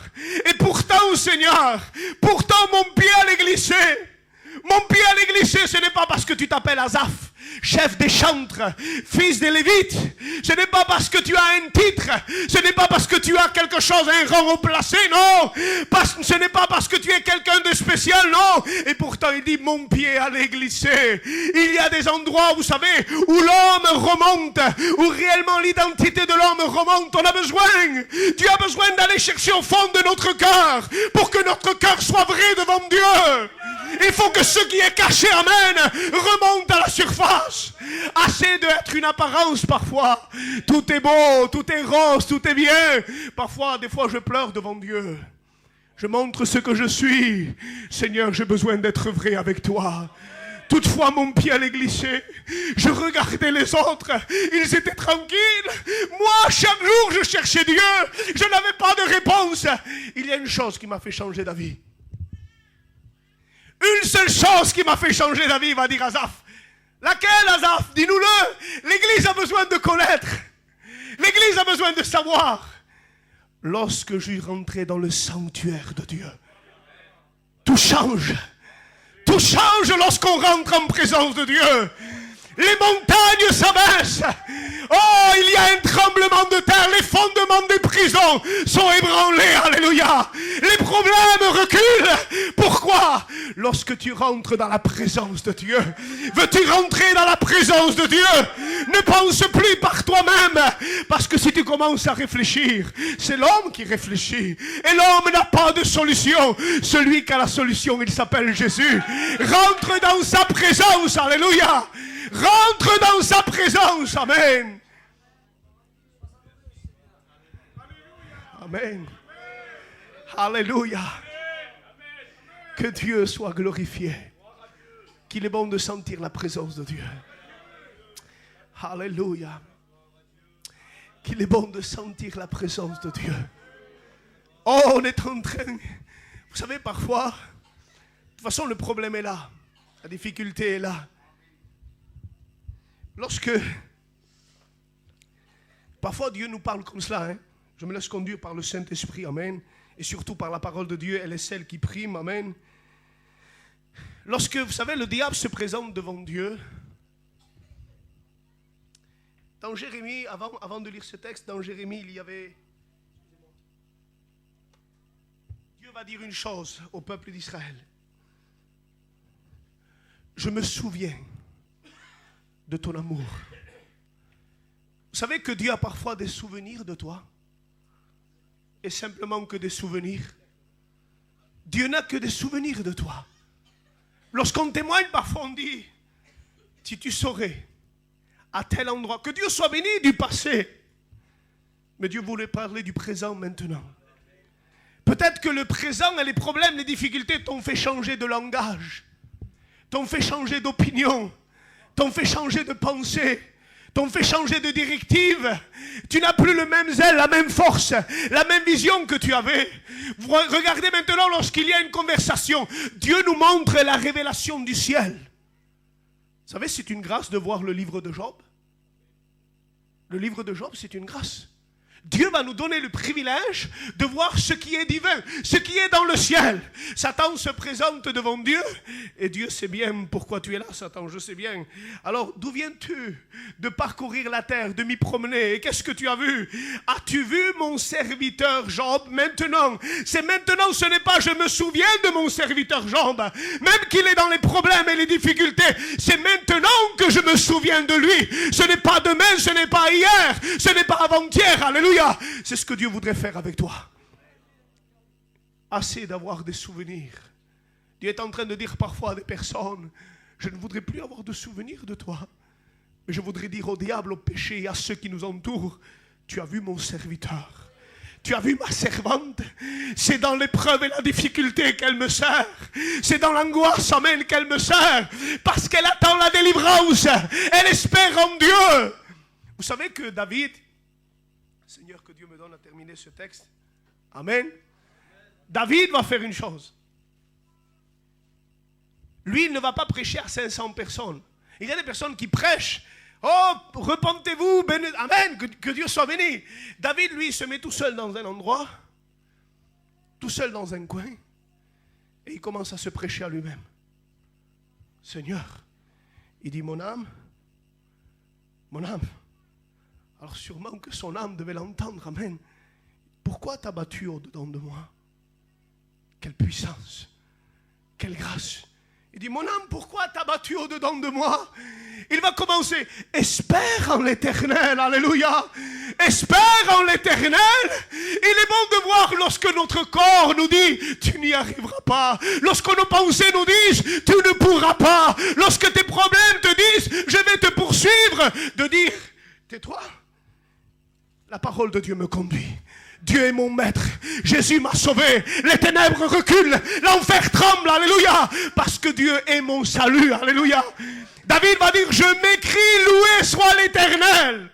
Et pourtant, Seigneur, pourtant mon pied allait glisser. Mon pied allait glisser, ce n'est pas parce que tu t'appelles Asaph, chef des chantres, fils des Lévites. Ce n'est pas parce que tu as un titre. Ce n'est pas parce que tu as quelque chose, un rang haut placé, non. Ce n'est pas parce que tu es quelqu'un de spécial, non. Et pourtant il dit, mon pied allait glisser. Il y a des endroits, vous savez, où l'homme remonte, où réellement l'identité de l'homme remonte. On a besoin, tu as besoin d'aller chercher au fond de notre cœur, pour que notre cœur soit vrai devant Dieu. Il faut que ce qui est caché, amen, remonte à la surface. Assez d'être une apparence parfois. Tout est beau, tout est rose, tout est bien. Parfois, des fois, je pleure devant Dieu. Je montre ce que je suis. Seigneur, j'ai besoin d'être vrai avec toi. Toutefois, mon pied allait glisser. Je regardais les autres. Ils étaient tranquilles. Moi, chaque jour, je cherchais Dieu. Je n'avais pas de réponse. Il y a une chose qui m'a fait changer d'avis. Une seule chose qui m'a fait changer d'avis, va dire Asaph. Laquelle, Asaph? Dis-nous-le. L'église a besoin de connaître. L'église a besoin de savoir. Lorsque je suis rentré dans le sanctuaire de Dieu, tout change. Tout change lorsqu'on rentre en présence de Dieu. Les montagnes s'abaissent. Oh, il y a un tremblement de terre. Les fondements des prisons sont ébranlés. Alléluia. Les problèmes reculent. Pourquoi? Alléluia. Lorsque tu rentres dans la présence de Dieu, veux-tu rentrer dans la présence de Dieu? Ne pense plus par toi-même, parce que si tu commences à réfléchir, c'est l'homme qui réfléchit. Et l'homme n'a pas de solution. Celui qui a la solution, il s'appelle Jésus. Rentre dans sa présence, alléluia. Rentre dans sa présence, amen. Amen. Alléluia. Que Dieu soit glorifié. Qu'il est bon de sentir la présence de Dieu. Alléluia. Qu'il est bon de sentir la présence de Dieu. Oh, on est en train... Vous savez, parfois... De toute façon, le problème est là. La difficulté est là. Lorsque... Parfois, Dieu nous parle comme cela. Hein? Je me laisse conduire par le Saint-Esprit. Amen. Et surtout par la parole de Dieu. Elle est celle qui prime. Amen. Lorsque, vous savez, le diable se présente devant Dieu... Dans Jérémie, avant de lire ce texte, dans Jérémie, il y avait... Dieu va dire une chose au peuple d'Israël. Je me souviens de ton amour. Vous savez que Dieu a parfois des souvenirs de toi. Et simplement que des souvenirs. Dieu n'a que des souvenirs de toi. Lorsqu'on témoigne, parfois on dit, si tu saurais... à tel endroit, que Dieu soit béni du passé. Mais Dieu voulait parler du présent maintenant. Peut-être que le présent et les problèmes, les difficultés t'ont fait changer de langage, t'ont fait changer d'opinion, t'ont fait changer de pensée, t'ont fait changer de directive. Tu n'as plus le même zèle, la même force, la même vision que tu avais. Regardez maintenant lorsqu'il y a une conversation, Dieu nous montre la révélation du ciel. Vous savez, c'est une grâce de voir le livre de Job. Le livre de Job, c'est une grâce. Dieu va nous donner le privilège de voir ce qui est divin, ce qui est dans le ciel. Satan se présente devant Dieu et Dieu sait bien pourquoi tu es là, Satan, je sais bien. Alors, d'où viens-tu de parcourir la terre, de m'y promener? Et qu'est-ce que tu as vu? As-tu vu mon serviteur Job? Maintenant, c'est maintenant, ce n'est pas je me souviens de mon serviteur Job, même qu'il est dans les problèmes et les difficultés, c'est maintenant que je me souviens de lui. Ce n'est pas demain, ce n'est pas hier, ce n'est pas avant-hier, alléluia. C'est ce que Dieu voudrait faire avec toi. Assez d'avoir des souvenirs. Dieu est en train de dire parfois à des personnes, je ne voudrais plus avoir de souvenirs de toi, mais je voudrais dire au diable, au péché et à ceux qui nous entourent, tu as vu mon serviteur, tu as vu ma servante, c'est dans l'épreuve et la difficulté qu'elle me sert, c'est dans l'angoisse, amen, qu'elle me sert, parce qu'elle attend la délivrance, elle espère en Dieu. Vous savez que David, Seigneur, que Dieu me donne à terminer ce texte. Amen. David va faire une chose. Lui, il ne va pas prêcher à 500 personnes. Il y a des personnes qui prêchent. Oh, repentez-vous, amen, que Dieu soit béni. David, lui, se met tout seul dans un endroit, tout seul dans un coin, et il commence à se prêcher à lui-même. Seigneur, il dit, mon âme. Alors sûrement que son âme devait l'entendre, amen. Pourquoi t'as battu au-dedans de moi? Quelle puissance, quelle grâce. Il dit, mon âme, pourquoi t'as battu au-dedans de moi? Il va commencer, espère en l'Éternel, alléluia. Espère en l'Éternel. Il est bon de voir lorsque notre corps nous dit, tu n'y arriveras pas. Lorsque nos pensées nous disent, tu ne pourras pas. Lorsque tes problèmes te disent, je vais te poursuivre. De dire, tais-toi. La parole de Dieu me conduit. Dieu est mon maître. Jésus m'a sauvé. Les ténèbres reculent. L'enfer tremble. Alléluia. Parce que Dieu est mon salut. Alléluia. David va dire, je m'écris, loué soit l'Éternel.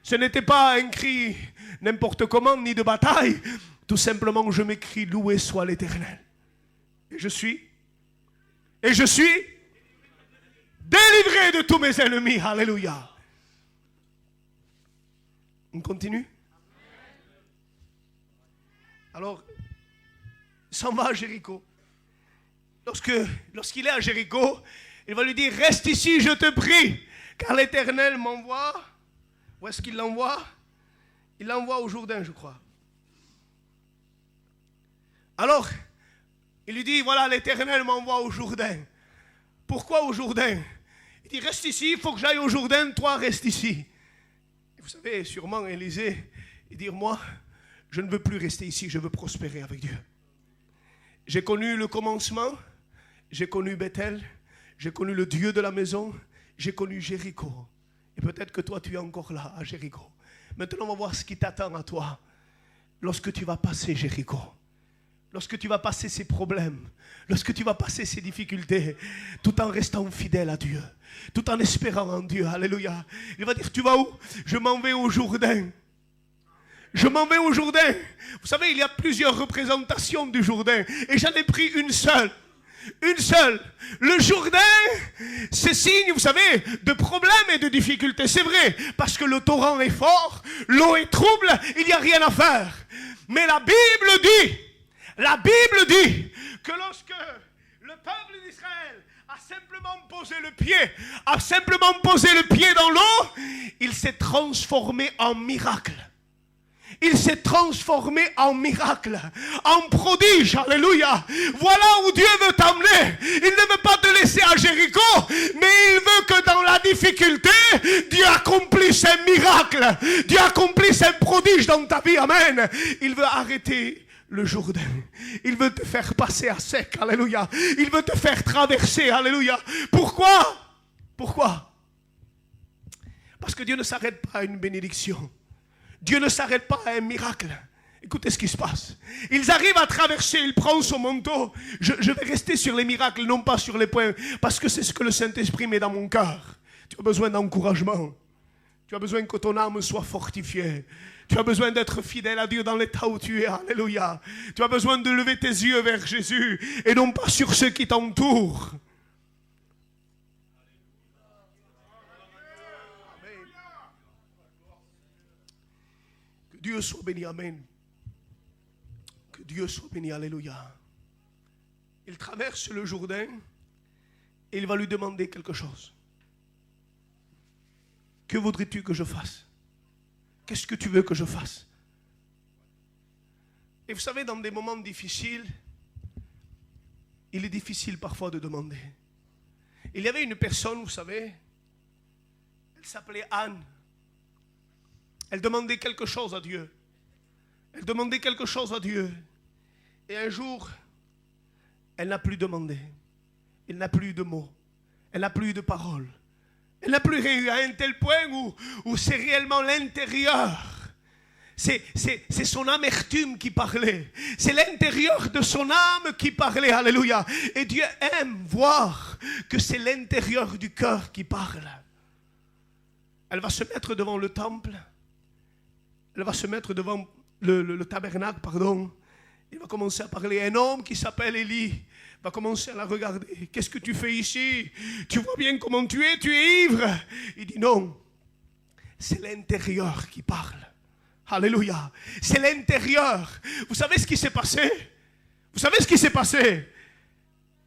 Ce n'était pas un cri n'importe comment, ni de bataille. Tout simplement, je m'écris, loué soit l'Éternel. Et je suis délivré de tous mes ennemis. Alléluia. On continue? Alors, il s'en va à Jéricho. Lorsqu'il est à Jéricho, il va lui dire, reste ici, je te prie, car l'Éternel m'envoie. Où est-ce qu'il l'envoie? Il l'envoie au Jourdain, je crois. Alors, Il lui dit, voilà, l'Éternel m'envoie au Jourdain. Pourquoi au Jourdain? Il dit, reste ici, il faut que j'aille au Jourdain, toi reste ici. Et vous savez, sûrement Élisée, il dit, moi, je ne veux plus rester ici, je veux prospérer avec Dieu. J'ai connu le commencement, j'ai connu Bethel, j'ai connu le Dieu de la maison, j'ai connu Jéricho. Et peut-être que toi, tu es encore là, à Jéricho. Maintenant, on va voir ce qui t'attend à toi lorsque tu vas passer Jéricho. Lorsque tu vas passer ces problèmes, lorsque tu vas passer ces difficultés, tout en restant fidèle à Dieu, tout en espérant en Dieu. Alléluia. Il va dire, tu vas où? Je m'en vais au Jourdain. Je m'en vais au Jourdain. Vous savez, il y a plusieurs représentations du Jourdain. Et j'en ai pris une seule. Une seule. Le Jourdain, c'est signe, vous savez, de problèmes et de difficultés. C'est vrai, parce que le torrent est fort, l'eau est trouble, il n'y a rien à faire. Mais la Bible dit que lorsque le peuple d'Israël a simplement posé le pied dans l'eau, il s'est transformé en miracle. Il s'est transformé en miracle, en prodige, alléluia. Voilà où Dieu veut t'emmener. Il ne veut pas te laisser à Jéricho, mais il veut que dans la difficulté, Dieu accomplisse un miracle. Dieu accomplisse un prodige dans ta vie, amen. Il veut arrêter le Jourdain. Il veut te faire passer à sec, alléluia. Il veut te faire traverser, alléluia. Pourquoi? Pourquoi? Parce que Dieu ne s'arrête pas à une bénédiction. Dieu ne s'arrête pas à un miracle. Écoutez ce qui se passe. Ils arrivent à traverser, il prend son manteau. Je vais rester sur les miracles, non pas sur les points, parce que c'est ce que le Saint-Esprit met dans mon cœur. Tu as besoin d'encouragement. Tu as besoin que ton âme soit fortifiée. Tu as besoin d'être fidèle à Dieu dans l'état où tu es. Alléluia. Tu as besoin de lever tes yeux vers Jésus et non pas sur ceux qui t'entourent. Que Dieu soit béni, amen. Que Dieu soit béni, alléluia. Il traverse le Jourdain et il va lui demander quelque chose. Que voudrais-tu que je fasse? Qu'est-ce que tu veux que je fasse? Et vous savez, dans des moments difficiles, il est difficile parfois de demander. Il y avait une personne, vous savez, elle s'appelait Anne. Elle demandait quelque chose à Dieu. Elle demandait quelque chose à Dieu. Et un jour, elle n'a plus demandé. Elle n'a plus de mots. Elle n'a plus de paroles. Elle n'a plus rien eu à un tel point où c'est réellement l'intérieur. C'est son amertume qui parlait. C'est l'intérieur de son âme qui parlait. Alléluia. Et Dieu aime voir que c'est l'intérieur du cœur qui parle. Elle va se mettre devant le temple. Elle va se mettre devant le tabernacle, pardon. Il va commencer à parler. Un homme qui s'appelle Élie va commencer à la regarder. Qu'est-ce que tu fais ici? Tu vois bien comment tu es ivre. Il dit non. C'est l'intérieur qui parle. Alléluia. C'est l'intérieur. Vous savez ce qui s'est passé? Vous savez ce qui s'est passé?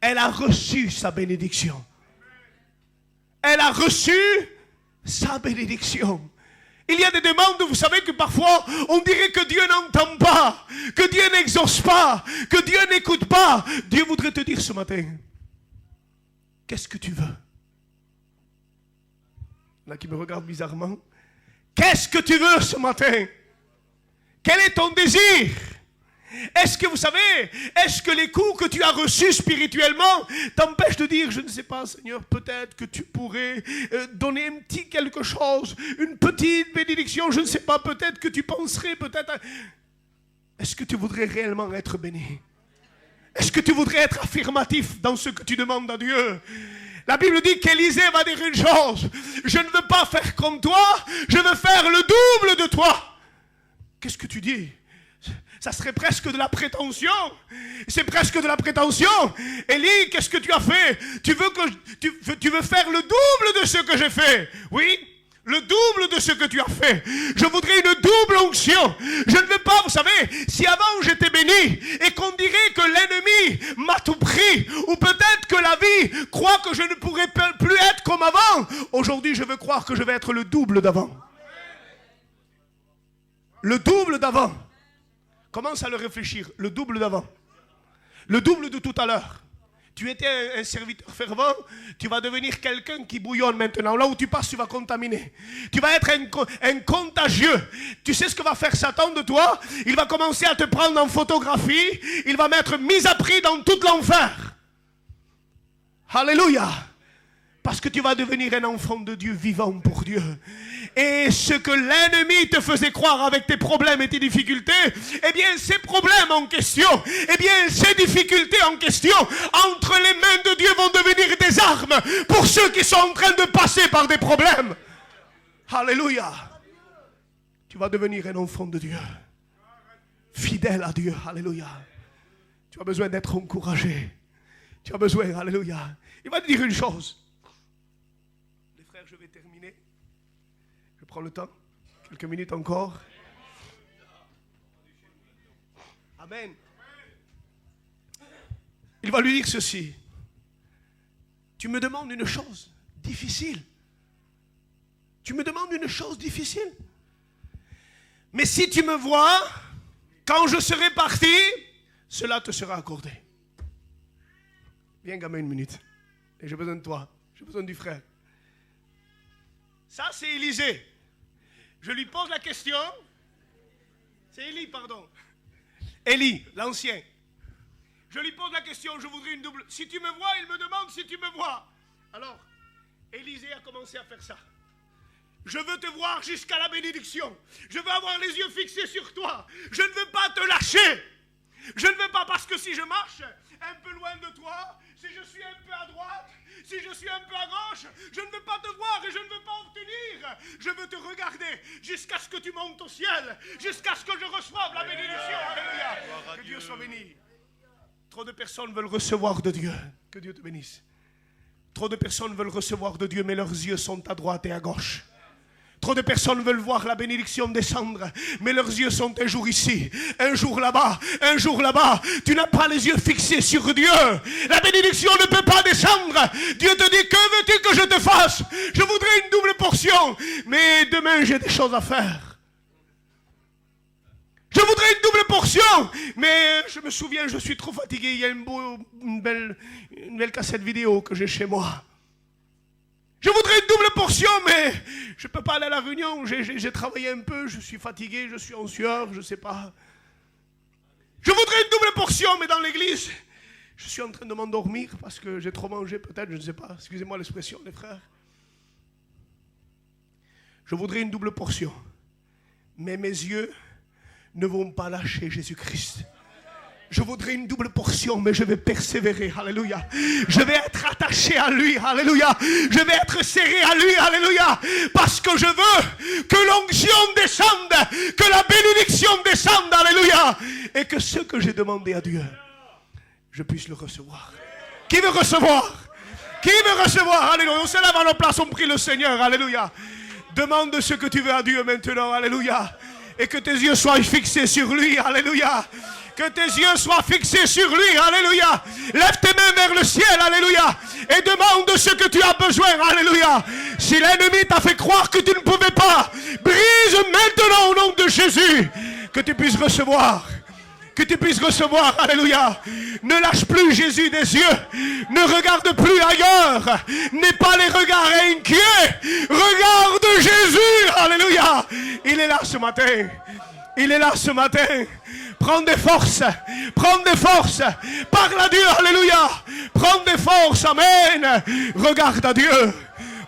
Elle a reçu sa bénédiction. Elle a reçu sa bénédiction. Il y a des demandes, vous savez que parfois on dirait que Dieu n'entend pas, que Dieu n'exauce pas, que Dieu n'écoute pas. Dieu voudrait te dire ce matin, qu'est-ce que tu veux? Il y en a qui me regardent bizarrement. Qu'est-ce que tu veux ce matin? Quel est ton désir? Est-ce que vous savez, est-ce que les coups que tu as reçus spirituellement t'empêchent de dire, je ne sais pas Seigneur, peut-être que tu pourrais donner un petit quelque chose, une petite bénédiction, je ne sais pas, peut-être que tu penserais, peut-être... Est-ce que tu voudrais réellement être béni? Est-ce que tu voudrais être affirmatif dans ce que tu demandes à Dieu? La Bible dit qu'Élisée va dire une chose, je ne veux pas faire comme toi, je veux faire le double de toi. Qu'est-ce que tu dis? Ça serait presque de la prétention. C'est presque de la prétention. Élie, qu'est-ce que tu as fait? Tu veux faire le double de ce que j'ai fait? Oui, le double de ce que tu as fait. Je voudrais une double onction. Je ne veux pas, vous savez, si avant j'étais béni et qu'on dirait que l'ennemi m'a tout pris, ou peut-être que la vie croit que je ne pourrais plus être comme avant, aujourd'hui je veux croire que je vais être le double d'avant. Le double d'avant. Commence à le réfléchir, le double d'avant. Le double de tout à l'heure. Tu étais un serviteur fervent, tu vas devenir quelqu'un qui bouillonne maintenant. Là où tu passes, tu vas contaminer. Tu vas être un contagieux. Tu sais ce que va faire Satan de toi? Il va commencer à te prendre en photographie. Il va mettre mise à prix dans tout l'enfer. Alléluia. Parce que tu vas devenir un enfant de Dieu vivant pour Dieu. Et ce que l'ennemi te faisait croire avec tes problèmes et tes difficultés, eh bien ces problèmes en question, eh bien ces difficultés en question, entre les mains de Dieu vont devenir des armes pour ceux qui sont en train de passer par des problèmes. Alléluia. Tu vas devenir un enfant de Dieu. Fidèle à Dieu. Alléluia. Tu as besoin d'être encouragé. Tu as besoin, alléluia. Il va te dire une chose. Les frères, je vais terminer. Je prends le temps. Quelques minutes encore. Amen. Il va lui dire ceci. Tu me demandes une chose difficile. Tu me demandes une chose difficile. Mais si tu me vois, quand je serai parti, cela te sera accordé. Viens, gamin, une minute. Et j'ai besoin de toi. J'ai besoin du frère. Ça, c'est Élisée. Je lui pose la question. C'est Élie, pardon. Élie, l'ancien. Je lui pose la question, je voudrais une double. Si tu me vois, il me demande si tu me vois. Alors, Élisée a commencé à faire ça. Je veux te voir jusqu'à la bénédiction. Je veux avoir les yeux fixés sur toi. Je ne veux pas te lâcher. Je ne veux pas parce que si je marche un peu loin de toi, si je suis un peu à droite, si je suis un peu à gauche, je ne veux pas te voir et je ne veux pas obtenir. Je veux te regarder jusqu'à ce que tu montes au ciel, jusqu'à ce que je reçoive la bénédiction. Alléluia. Que Dieu soit béni. Trop de personnes veulent recevoir de Dieu. Que Dieu te bénisse. Trop de personnes veulent recevoir de Dieu, mais leurs yeux sont à droite et à gauche. Trop de personnes veulent voir la bénédiction descendre, mais leurs yeux sont un jour ici, un jour là-bas, un jour là-bas. Tu n'as pas les yeux fixés sur Dieu. La bénédiction ne peut pas descendre. Dieu te dit, que veux-tu que je te fasse? Je voudrais une double portion, mais demain j'ai des choses à faire. Je voudrais une double portion, mais je me souviens, je suis trop fatigué. Il y a une belle cassette vidéo que j'ai chez moi. Je voudrais une double portion, mais je ne peux pas aller à la réunion. J'ai travaillé un peu, je suis fatigué, je suis en sueur, je ne sais pas. Je voudrais une double portion, mais dans l'église, je suis en train de m'endormir parce que j'ai trop mangé, peut-être, je ne sais pas. Excusez-moi l'expression, les frères. Je voudrais une double portion, mais mes yeux ne vont pas lâcher Jésus-Christ. Je voudrais une double portion, mais je vais persévérer, alléluia. Je vais être attaché à lui, alléluia. Je vais être serré à lui, alléluia. Parce que je veux que l'onction descende, que la bénédiction descende, alléluia. Et que ce que j'ai demandé à Dieu, je puisse le recevoir. Qui veut recevoir? Qui veut recevoir? Alléluia. On se lève à nos places, on prie le Seigneur, alléluia. Demande ce que tu veux à Dieu maintenant, alléluia. Et que tes yeux soient fixés sur lui, alléluia. Que tes yeux soient fixés sur lui, alléluia. Lève tes mains vers le ciel, alléluia. Et demande ce que tu as besoin, alléluia. Si l'ennemi t'a fait croire que tu ne pouvais pas, brise maintenant au nom de Jésus. Que tu puisses recevoir. Que tu puisses recevoir, alléluia. Ne lâche plus Jésus des yeux. Ne regarde plus ailleurs. N'aie pas les regards inquiets. Regarde Jésus, alléluia. Il est là ce matin. Il est là ce matin. Prends des forces. Prends des forces. Parle à Dieu, alléluia. Prends des forces, amen. Regarde à Dieu.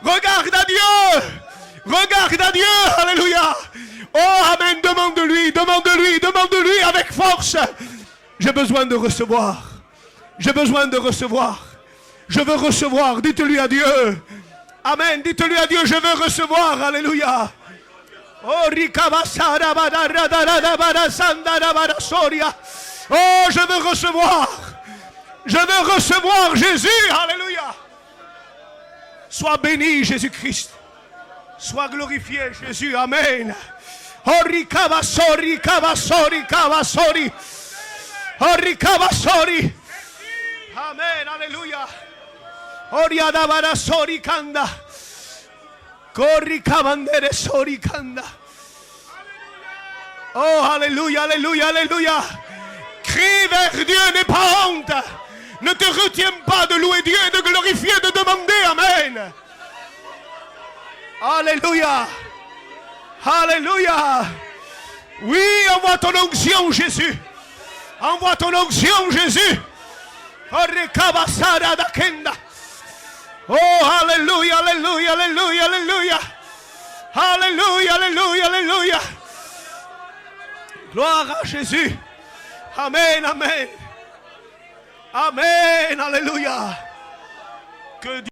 Regarde à Dieu. Regarde à Dieu, alléluia. Oh, amen, demande-lui, demande-lui, demande-lui avec force. J'ai besoin de recevoir. J'ai besoin de recevoir. Je veux recevoir, dites-lui à Dieu. Amen, dites-lui à Dieu, je veux recevoir, alléluia. Oh, oh, je veux recevoir. Je veux recevoir Jésus, alléluia. Sois béni, Jésus-Christ. Sois glorifié, Jésus, amen. Ori kabasori, kabasori, kabasori. Ori kabasori. Amen, alléluia. Ori adabara sori kanda. Corri kabandere sori kanda. Oh, alléluia, alléluia, alléluia. crie vers Dieu, n'aie pas honte. Ne te retiens pas de louer Dieu, de glorifier, de demander. Amen. Alléluia. Alléluia. Oui, envoie ton onction, Jésus. Envoie ton onction, Jésus. Oh, alléluia, alléluia, alléluia, alléluia. Alléluia, alléluia, alléluia. Gloire à Jésus. Amen, amen. Amen, alléluia. Que Dieu